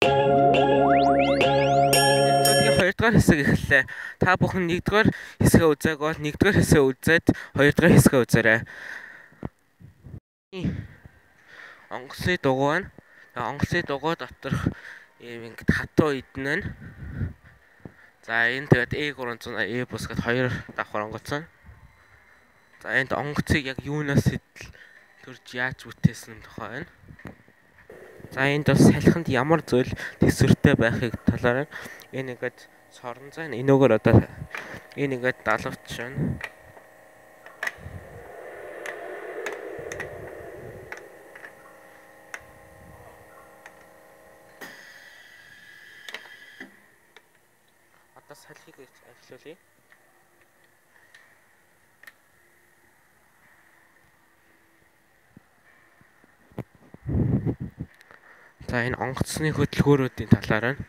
Нэвтрүүлгийн 2 дугаар хэсэг эхэллээ. Та бүхэн 1 дугаар хэсгээ үзээг бол 1 дугаар хэсгээ үзээд 2 дугаар хэсгээ үзээрэй. Онгоцны дугуй байна. Онгоцны дугуй доторх ийм ингээд хатуу идэн байна. За энэ тэгээд E300 E бус гэд 2 давхар онгоц байна. За энд онгоцыг яг юунаас төрж яаж бүтээсэн тухай байна. За энд бас салхинд ямар зүйл төсвөртэй байхыг талаар энэ ингээд сорон зайн энүүгээр одоо энэ ингээд далавч байна. Одоо салхийг ажиллуулъя. За энэ онгоцны хөдөлгөөрүүдийн талаар байна.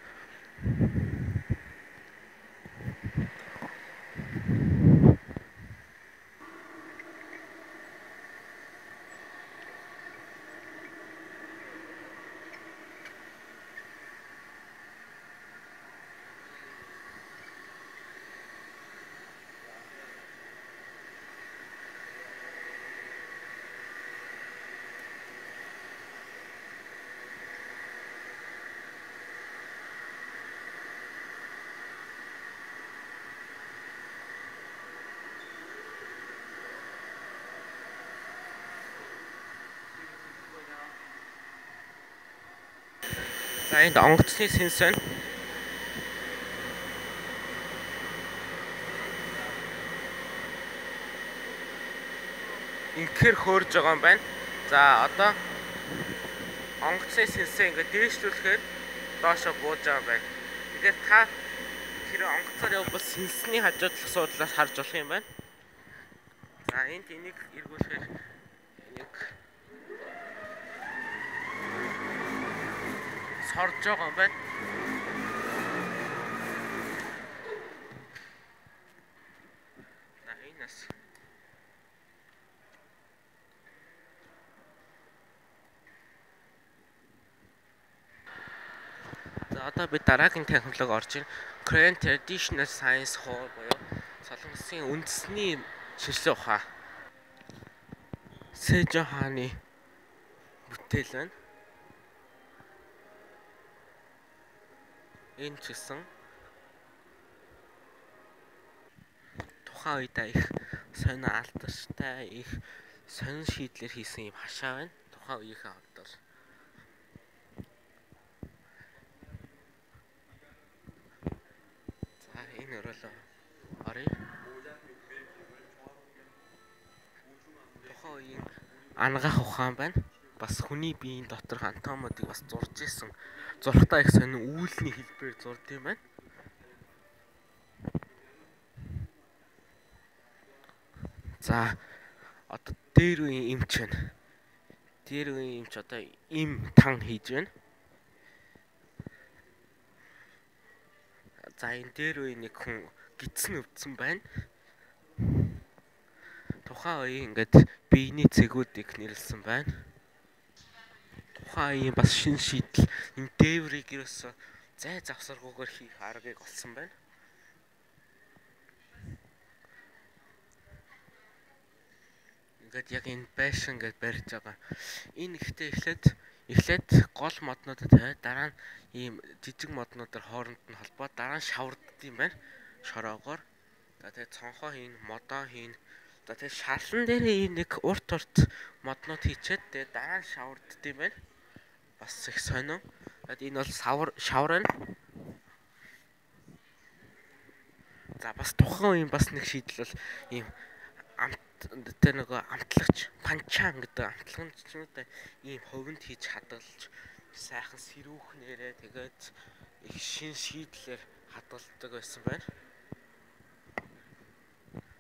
За энд онгоцны сэнс байна. Инхээр хөөрж байгаа юм байна. За одоо онгоцны сэнсээ ингээд дээшлүүлэхээр доошо бууж байгаа юм байна. Тэгэхээр та тэр онгоцоор явбал сэнсний хажууд асуудлаас харж болох юм байна. За энд энийг эргүүлэхээр энийг сорж байгаа юм байна. За энэс за одоо би дараагийн технологи орж ийн. Korean Traditional Science Hall буюу Солонгосын үндэсний шинжилгээ ухаан. Сэжон хааны бүтээл байна. Энэ ч гэсэн тухайн үед их сонио алдаштай их сонин шийдлэр хийсэн юм хашаа байна. Тухайн үеийнхээ хувьд бол за энэ өрөөлөө оръё. Тухайн үеийн ангаах ухаан байна. Бас хүний биеийн доторх анатомуудыг бас зурж исэн. Зурхтаа их сонин үүлний хэлбэрээр зурд юм байна. За одоо дээр үеийн эмч байна. Дээр үеийн эмч одоо им тан хийж байна. За энэ дээр үеийн нэг хүн гидсэн өвдсөн байна. Тухайн үеийн ингээд биений цэгүүдийг нэрлсэн байна. Тухайн үеийн бас шин шийдэл энэ дээврийг ерөөсө зай завсаргүйгээр хийх аргыг олсон байна. Ингээд яг энэ байшин гэж барьж байгаа. Энэ ихтэй эхлээд гол моднуудад тавиад дараа нь ийм жижиг моднуудаар хооронд нь холбоод дараа нь шавардд юм байна. Шороогоор. За тэгээд цонхоо хийн, модоо хийн. За тэгээд шарлан дээр ийм нэг урт моднууд хийчээд тэгээд дараа нь шавардд юм байна. Бас их сонин. Тэгээд энэ бол шавар байна. За бас тухайн үеийн бас нэг шийдэл бол ийм тэр нэг амтлагч панчаан гэдэг амтлагчнуудаа ийм ховинд хийж хадгалж сайхан сэрүүхнээрээ тэгээд их шин шийдлэр хадгалдаг байсан байна.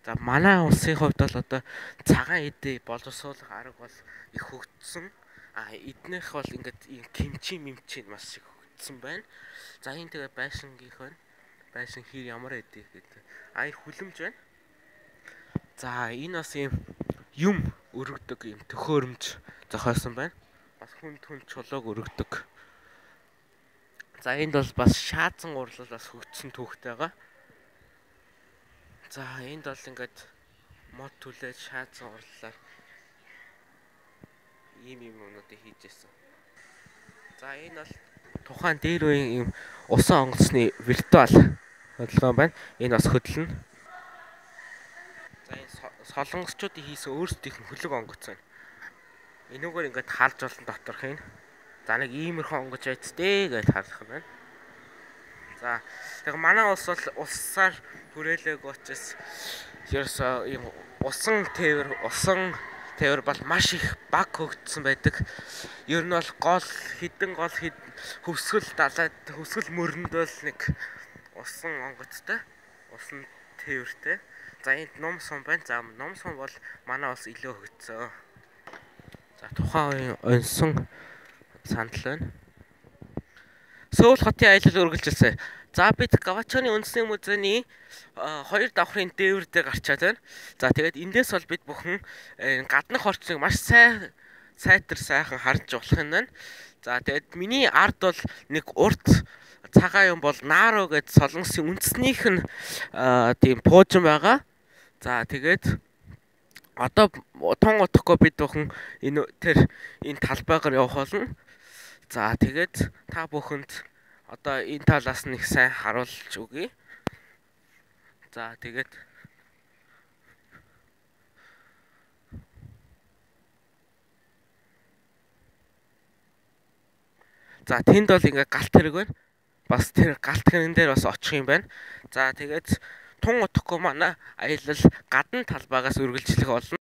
За манай улсын хувьд бол одоо цагаан эдээ боловсруулах арга бол их хөгжсөн. Эднийх бол ингээд ийм кимчи маш их хөгжсөн байна. За энэ тэгээд байшингийнх байна. Байшин хэр ямар эдээ гэдэг. Энэ хүлэмж байна. За энэ бас юм өргөдөг юм төхөөрөмж зохиосон байна. Бас хүн чулууг өргөдөг. За энд бол бас шаазан урлал бас хөгжсөн түүхтэй байгаа. За энд бол ингээд мод түлээд шаазан урлалаар ийм юмнуудыг хийж ирсэн. За энэ бол тухайн дээр үеийн ийм усан онгоцны виртуал хөдөлгөөн байна. Энэ бас хөдлөнө. За энэ солонгосчуудын хийсэн өөрсдийнх нь хөлөг онгоц байна. Энүүгээр ингээд харж олон доторх юм. За нэг иймэрхүү онгоц байдтэй гэж харах юм байна. За яг манай улс бол улсаар хүрээлээг учраас ерөөсөө ийм усан тээвэр бол маш их баг хөгжсөн байдаг. Ер нь бол хідэн гол хөвсгөл далайд хөвсгөл мөрөнд бол нэг усан онгоцтой, усан тээвэртэй. За энд ном сум байна. За ном сум бол манай улс илүү хөгжсөн. За тухайн үеийн онсон санал байна. Сөүл хотын аялал үргэлжилсэн. За бид Гавачаны үндэсний музейний 2 давхрын дээвэр дээр гарчаад байна. За тэгээд эндээс бол бид бүхэн гаднах орчныг маш сайхан харж болох юм байна. За тэгээд миний ард бол нэг урт цагаан юм бол Наро гэж Солонгосын үндэснийх нь тийм пуужин байгаа. За тэгээд одоо тун удахгүй бид бүхэн энэ талбайгаар явах болно. За тэгээд та бүхэнд одоо энэ талаас нь их сайн харуулж өгье. За тэгээд за тэнд бол ингээ галт хэрэг байна. Бас тэр галт хэрэг дээр бас очих юм байна. За тэгээд тун удахгүй манай аялал гадна талбайгаас үргэлжлэх болно.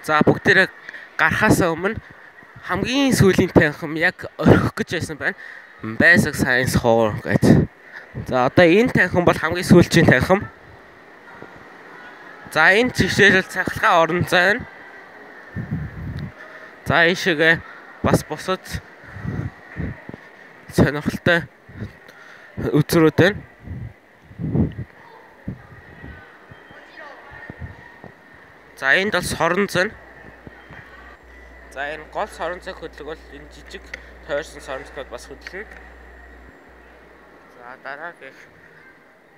За бүгдээрээ гарахаас өмнө хамгийн сүүлийн танхим яг орхих гэж байсан байна. Basic Science хоор гэж. За одоо энэ танхим бол хамгийн сүүлийн танхим. За энэ жишээлбэл цахилгаан орон зай байна. За энэ шиг бас бусад сонирхолтой үзрүүд байна. За энд бол сорон зэн. За энэ гол сорон зэг хөдлөг бол энэ жижиг тойрсон сорон зэгнүүд бас хөдлөнө. За дараагийн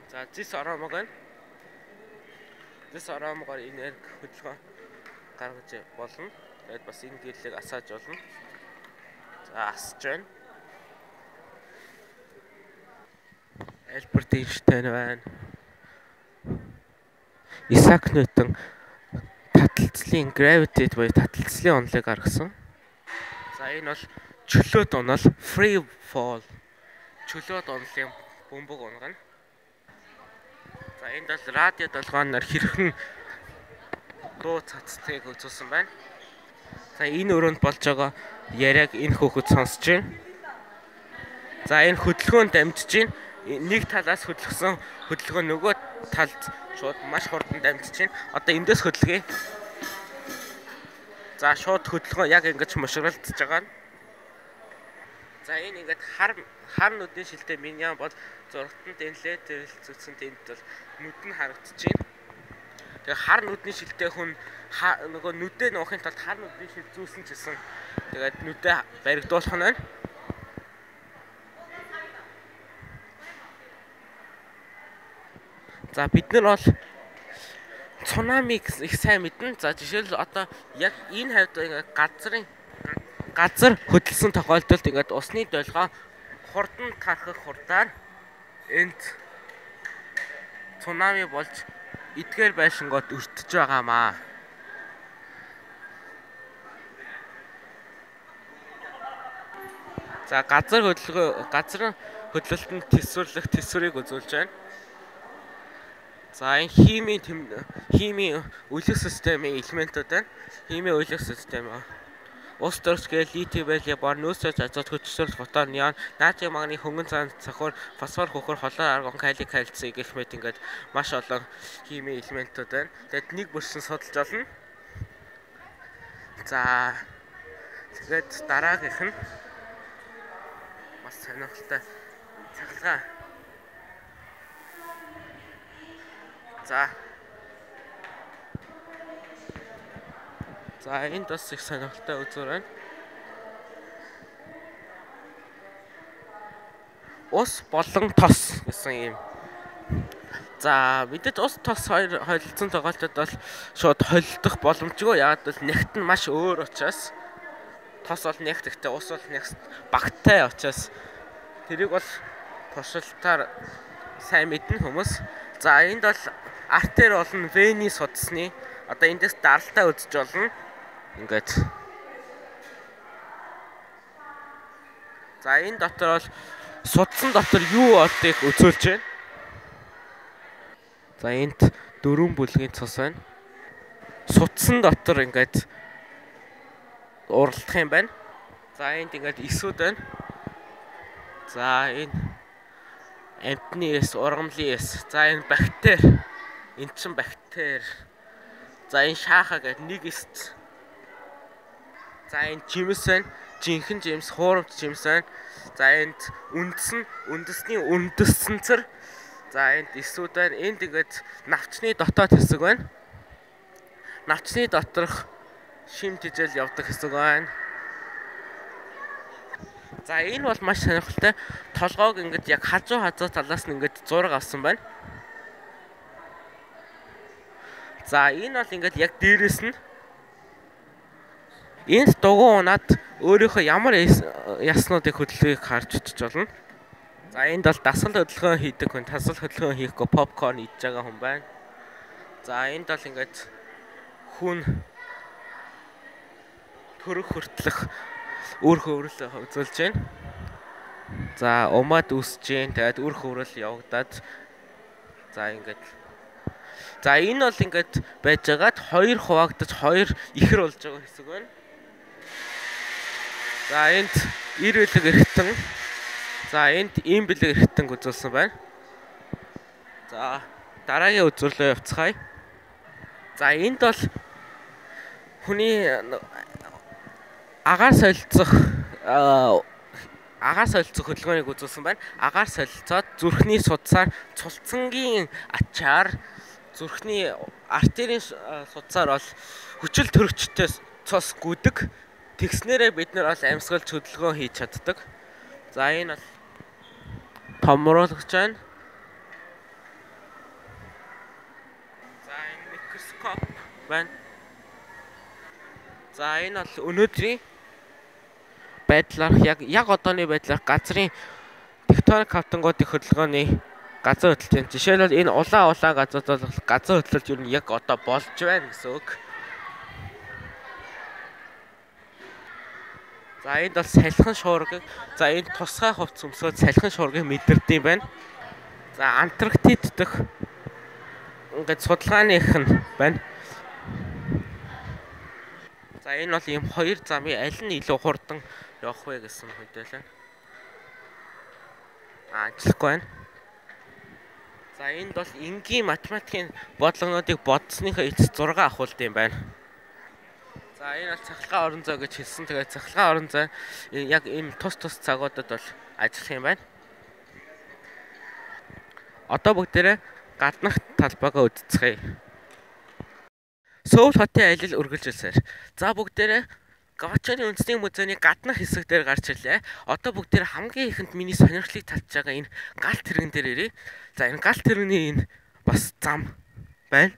за зис оромог байна. Зис оромогоор энерги хөдөлгөөн гаргаж болно. Тэгээд бас энэ гэрлийг асааж болно. За асж байна. Альберт Эйнштейн байна. Исаак Ньютон таталцлын gravity буюу таталцлын онолыг гаргасан. За энэ бол чөлөөт унал free fall. Чөлөөт унлын бөмбөг унгана. За энд бол радио долгооноор хэрхэн дуу цацтыг үзүүлсэн байна. За энэ өрөөнд болж байгаа яриаг энэ хүүхэд сонсож байна. За энэ хөдөлгөөнд дамжиж байна. Нэг талаас хөдөлгсөн хөдөлгөөн нөгөө талд шууд маш хурдан дамжиж байна. Одоо эндээс хөдөлгөе. За шууд хөдөлгөөн яг ингэж мушралдж байгаа. За энэ ингээд хар нүдний шилтэй миньян бол зургатанд энэ ледэр зүгсэн тэнд бол нүд нь харагдаж байна. Тэгээ хар нүдний шилтэй хүн нөгөө нүдээ нуухын тулд хар нүдний шил зүүсэн ч гэсэн тэгээд нүдээ баригдуулах нь байна. За бид нар бол цунамиг их сайн мэднэ. За жишээл одоо яг энэ хавьд ингээд газар хөдөлсөн тохиолдолд ингээд усны долгион хурдан тархах хурдаар энд цунами болж эдгээр байшингууд өртөж байгаамаа. За газар хөдлөлтөнд тэсвэрийг үзүүлж байна. За энэ химийн үлэх системийн элементүүд байна. Химийн үлэх систем. Ус төрч гээл литий байль бор нөөцөж азот хүчсэл фотон неон натрий магний хөнгөн цаан цахар фосфор хөхөр холоор аргон калий кальций гэх мэт ингээд маш олон химийн элементүүд байна. Тэгэд нэг бүрсэн судалж олно. За тэгээд дараагийнх нь бас сонирхолтой цахилгаан. За. За энд бас их сонирхолтой үзүүр байна. Ус болон тос гэсэн юм. За мэдээж ус тос хоёр холилдсон тоглолтод бол шууд холилдох боломжгүй. Яагаад гэвэл нягт нь маш өөр учраас тос бол нягт ихтэй, ус бол нягт багтай учраас тэрийг бол туршилтаар сайн мэднэ хүмүүс. За энд бол артер болон вений судасны одоо эндээс даралтай үзэж болно. Ингээд. За энэ дотор бол судсан дотор юу болдгийг үзүүлж байна. За энд 4 бүлгийн цус байна. Судсан дотор ингээд уралдах юм байна. За энд ингээд эсүүд байна. За энэ амтны эс, ургамлын эс. За энэ бактери. Энд чин бактери. За энэ шааха гэдэг нэг эс. За энэ жимс байна. Жинхэнэ жимс, хуурамч жимс байна. За энд үндэсний үндэсцэнцэр. За энд эсүүд байна. Энд ингээд навчны дотоод хэсэг байна. Навчны доторх шим тижэл явдаг хэсэг байна. За энэ бол маш сонирхолтой. Толгойг ингээд яг хажуу талаас нь ингээд зураг авсан байна. За энэ бол ингээд яг дээрээс нь энд дугуй унаад өөрийнхөө ямар яснуудыг хөдөлгөөийг харж очиж болно. За энд бол дасгал хөдөлгөөн хийдэг хүн, дасгал хөдөлгөөн хийхгүй попкорн идж байгаа хүн байна. За энд бол ингээд хүн төрөх хүртлэх үр хөврөл үзүүлж байна. За умаад үсэж जैन. Тэгээд үр хөврөл явагдаад за ингээд. За энэ бол ингээд байжгаад хоёр хуваагдаж хоёр ихэр болж байгаа хэсэг байна. За энд ир бэлэг эргэтэн. За энд ийм бэлэг эргэтэн үзүүлсэн байна. За дараагийн үзүүлэлт явцгаая. За энд бол хүний агаар солилцох хөдөлгөөнийг үзүүлсэн байна. Агаар солилцоод зүрхний судсаар цулцангийн ачаар зүрхний артерийн судсаар бол хүчил төрөгчтэй цус гүдэг. Тэгснээрээ бид нар бол амьсгалж хөдөлгөөн хийж чаддаг. За энэ бол томруулагч байна. За энэ микроскоп байна. За энэ бол өнөөдрийн байдлаар яг одооны байдлаар газрын тектоник хавтангуудын хөдөлгөөний газар хөдлөлт. Жишээлбэл энэ улаан газрууд бол газар хөдлөлт юу яг одоо болж байна гэсэн үг. За энд бол салхин шуургыг, за энэ тусгай хувцс өмсөд салхин шуургыг мэдэрдэм байна. За Антарктид дэх ингээд судалгааны их нь байна. За энэ бол ийм хоёр замын аль нь илүү хурдан явах вэ гэсэн мэдээлэл. Ажиллахгүй байна. За энд бол энгийн математикийн бодлогоодыг бодсныхаа эцэст 6 ахуулт юм байна. За энэ бол цахилгаан орон зай гэж хэлсэн. Тэгээд цахилгаан орон зай яг ийм тус цагуудад бол ажиллах юм байна. Одоо бүгдээрээ гаднах талбайгаа үздэцгээе. Сөүл хотын аялал үргэлжилсээр. За бүгдээрээ Гавачаны үндэсний музейны гаднах хэсэг дээр гарч ирлээ. Одоо бүгдээрээ хамгийн ихэнд миний сонирхлыг татж байгаа энэ галт тэрэгэн дээр ирээ. За энэ галт тэрэгний энэ бас зам байна.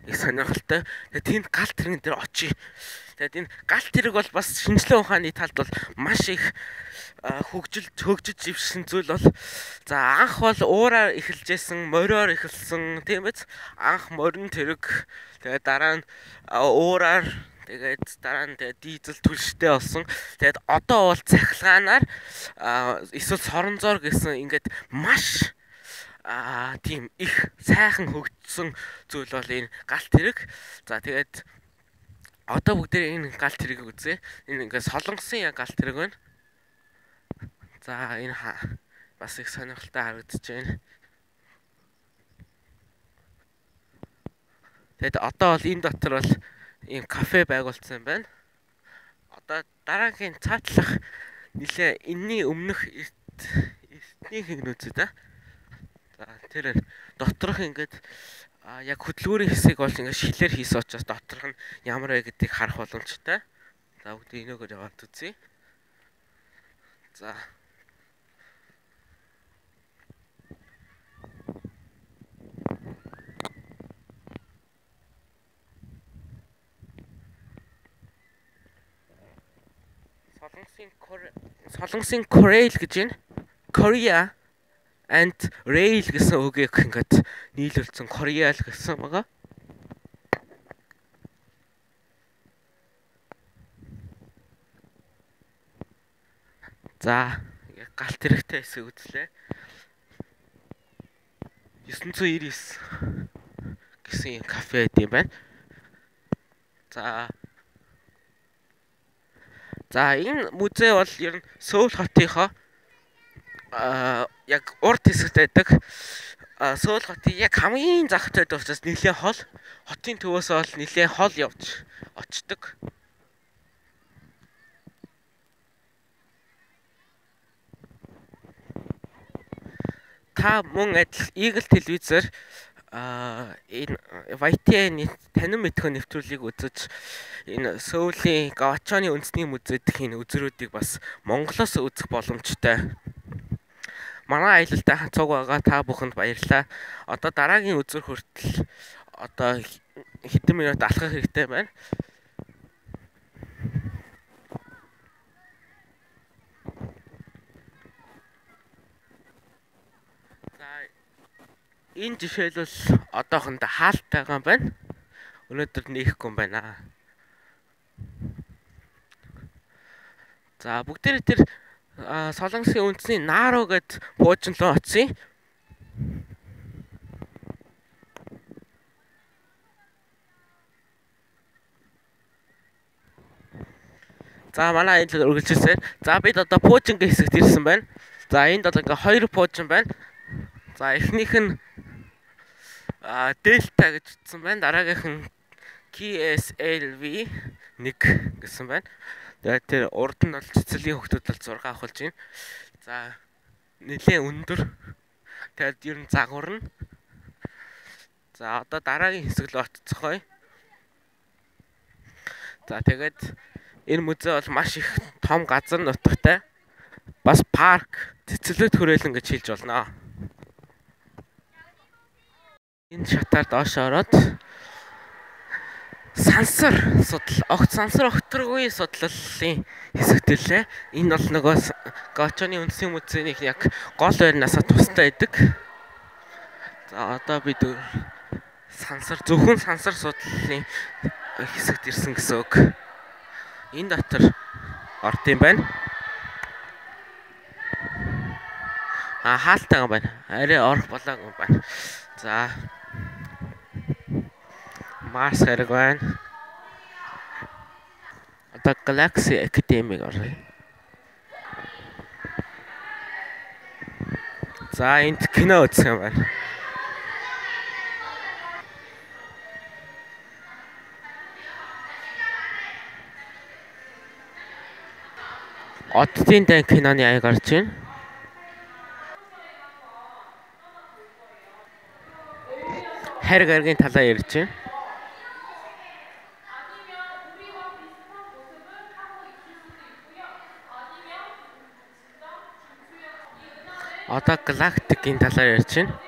Их сонирхолтой. Тэгээд тэнд галт тэрэгэн дээр очие. Тэгээд энэ галт тэрэг бол бас шинжлэх ухааны талд бол маш их хөгжиж ившсэн зүйл бол за анх бол уураар эхэлжсэн, мориор эхэлсэн тийм биз? Анх морин тэрэг тэгээд дараа нь уураар тэгээд дараа нь дизель түлштэй болсон. Тэгээд одоо бол цахилгаанаар эсвэл соронзоор гэсэн ингээд маш тийм их сайхан хөгжсөн зүйл бол энэ галт тэрэг. За тэгээд одоо бүгдээ энэ галт тэрэг үзье. Энэ ингээд солонгосын галт тэрэг байна. За энэ бас их сонирхолтой харагдаж байна. Тэгээд одоо бол энэ дотор бол ийм кафе байгуулсан байна. Одоо дараагийн цаатлах нэлээ энэний өмнөх эртнийхийг нүзээ да. За тэр доторх ингээд Яг хөдөлгүүрийн хэсгийг бол ингээд шилээр хийсэн учраас доторх нь ямар вэ гэдгийг харах боломжтой. За бүгд энэгээр яваад үзье. За. Солонгосын Corail гэж байна. Korea and Rail гэсэн үгийг ингээд нийлүүлсэн Koreal гэсэн байгаа. За, галт хэрэгтэй хэсэг үзлээ. 999 гэсэн кафе гэдэг юм байна. За энэ музей бол ер нь Сөүл хотынхоо яг урд хэсэгт байдаг. Сөүл хотын яг хамгийн захад байдаг учраас нэлээд хол. Хотын төвөөс бол нэлээд хол явж очдог. Та мөн адил Eagle телевизээр энэ YTN танин мэдхүйн нэвтрүүлгийг үзэж энэ Сөүлийн Гавачоны үндэсний музей дэх энэ үзрүүдийг бас Монголоос үзэх боломжтой. Манай аялалтай хацууг байгаа та бүхэнд баярлалаа. Одоо дараагийн үзүр хүртэл одоо хэдэн минут алхах хэрэгтэй байна. Энэ жишээлбэл одоохондоо хаалттай байгаа юм байна. Өнөөдөр нээхгүй юм байна. За бүгдээрээ тэр Солонгосын үндэсний Наро гэд буучин руу очив. За манай аялал үргэлжилсэн. За бид одоо Пуужингийн хэсэгт ирсэн байна. За энд бол ингээ хоёр Пуужин байна. За эхнийх нь Дельта гэж утсан байна. Дараагийнх нь KSLV 1 гэсэн байна. Тэгээд тэр урд нь бол цэцэрлэгийн хөлтөд бол зураг авахулж байна. За нэлээд өндөр. Тэгээд ер нь загварна. За одоо дараагийн хэсэг рүү очицгоё. За тэгээд энэ музей бол маш их том газар нутагтай. Бас парк, цэцэрлэгт хүрээлэн гэж хэлж болно. Энэ шатаар доош ороод сансар судал, огт сансар огторгүй судлалын хэсэгт лээ. Энэ бол нөгөө Гавачоны үндэсний музейний яг гол байрнаасаа тустай байдаг. За одоо бид зөвхөн сансар судлалын хэсэгт ирсэн гэсэн үг. Энэ дотор орд юм байна. Хаалттай юм байна. Арай орох болоогүй юм байна. За Марс хэрэг байна. Одоо Galaxy Academy оръё. За энд кино үзэх юм байна. Оддын дан киноны аяг гарч байна. Хэрэг хэргийн талаа ярьж байна. Одоо Galactic-ийн талаар ярьж байна.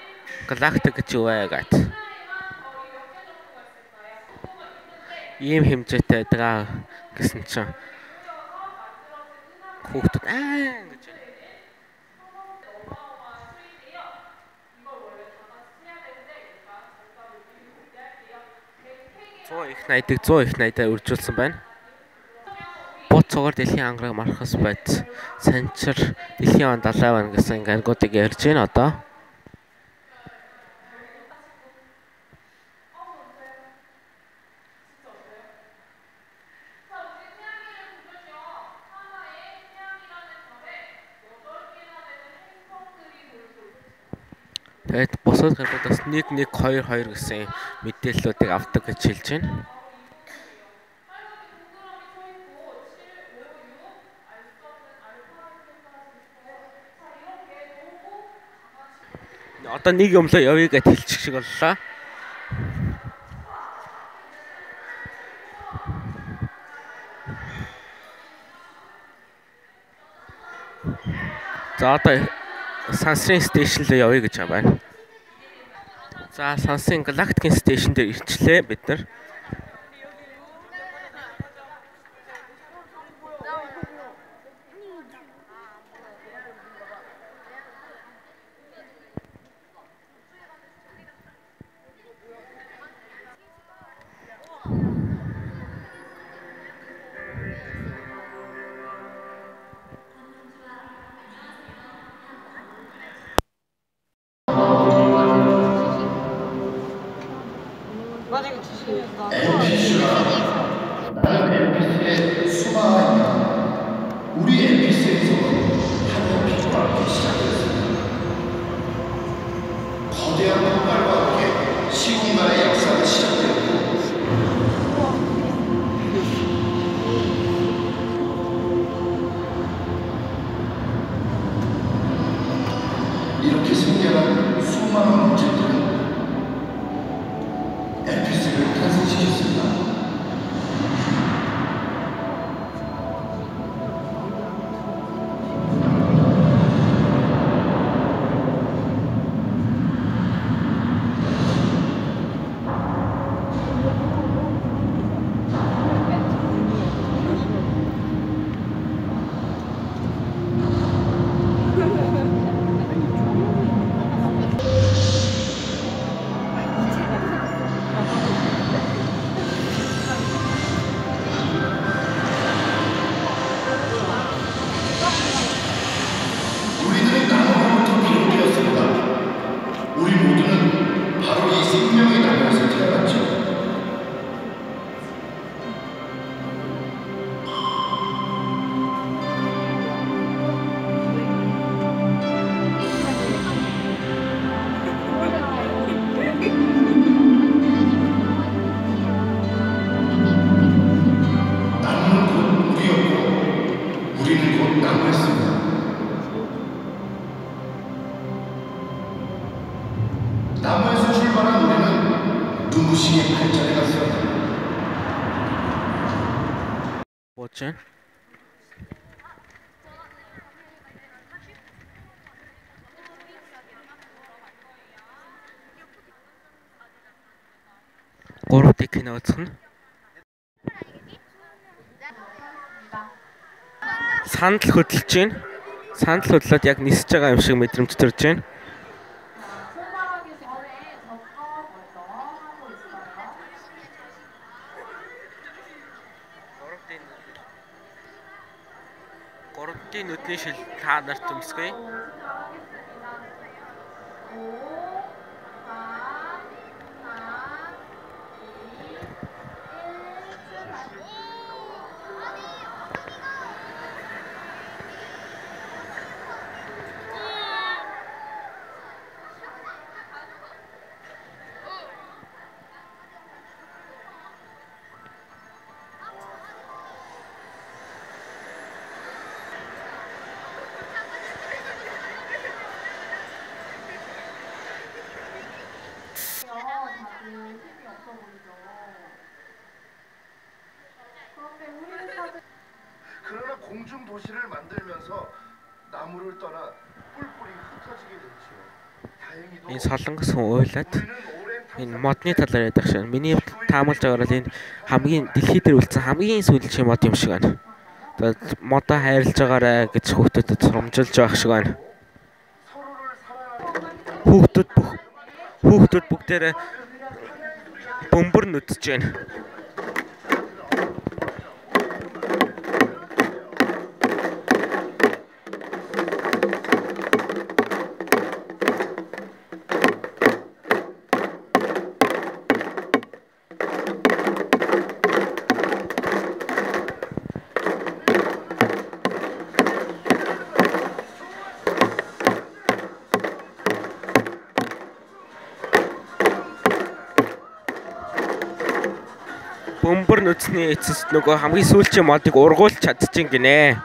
Galactic гэж юу вэ гэж. Ийм хэмжээтэй байдаг гэсэн чинь хүүхдүүд гэж $100 их найдаа үржүүлсэн байна. Бут цугаар дэлхийн ангараг мархас байц санчир дэлхийн он 70 байна гэсэн ингээ ангуудыг ярьж байна одоо. Тэгээд бусад гадуудаас 1122 гэсэн мэдээллүүдийг авдаг гэж хэлж байна. Одоо нэг юмлоо явъя гэж хэлчих шиг боллоо. За одоо сансрын стейшн руу явъя гэж байна. За сансрын галактикийн стейшн дээр ирчлээ бид нар. 나는 NPC의 수마입니다. 우리 NPC에서 하늘의 빛과 함께 시작됐습니다. 거대한 폭발과 함께 시공간의 역사가 시작되었고 이렇게 생겨난 수많은 문제들은 NPC를 탄생시켰습니다. 나무에서 출발한 우리는 눈부시게 발전해 갔습니다. 뭐지? Гурав дэх кино үзэх нь. Сандал хөдөлж байна. Сандал хөдлөөд яг нисэж байгаа юм шиг мэдрэмж төрж байна. Гуравдын нүдний шил та нарт төмсгөө. 그러나 공중 도시를 만들면서 나무를 떠나 뿔뿔이 흩어지게 됐죠. 다행히도 Энэ солонгос хүн уйлаад энэ модны талаар ядах шиг. Миний таамаглаж байгаагаар л энэ хамгийн дэлхий дээр үлдсэн хамгийн сүүлчийн мод юм шиг байна. Тэгээд модоо хайрлаж байгаарэ гэж хүүхдүүдэд сурамжилж байх шиг байна. Хүүхдүүд бүгдээрээ бөмбөр нүдж байна. Бөмбөр нүцний эцэст нөгөө хамгийн сүүлчийн модыг ургуулж чадчихин гинэ.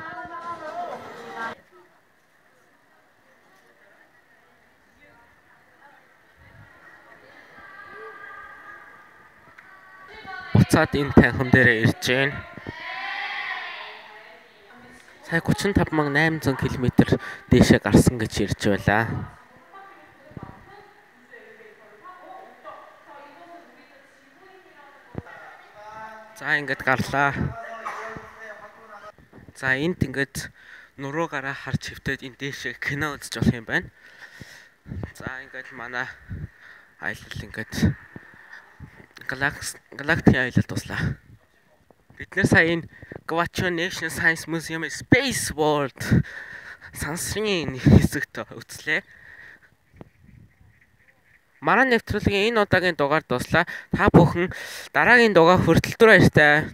Буцаад энэ танхим дээрээ ирж гин. сая 35800 км дээшээ гарсан гэж ирж байлаа. За ингээд гарлаа. За энд ингээд нуруугаараа харж хөвтөд энэ дээшээ кино үзэж болох юм байна. За ингээд манай аялал ингээд галактикийн аялал дуслаа. Бид нэр сая энэ Gwacho National Science Museum Space World сансрын хэсэгт үзлээ. Манай нэвтрүүлгийн энэ удаагийн дугаар дуслаа. Та бүхэн дараагийн дугаар хүртэл баяртай.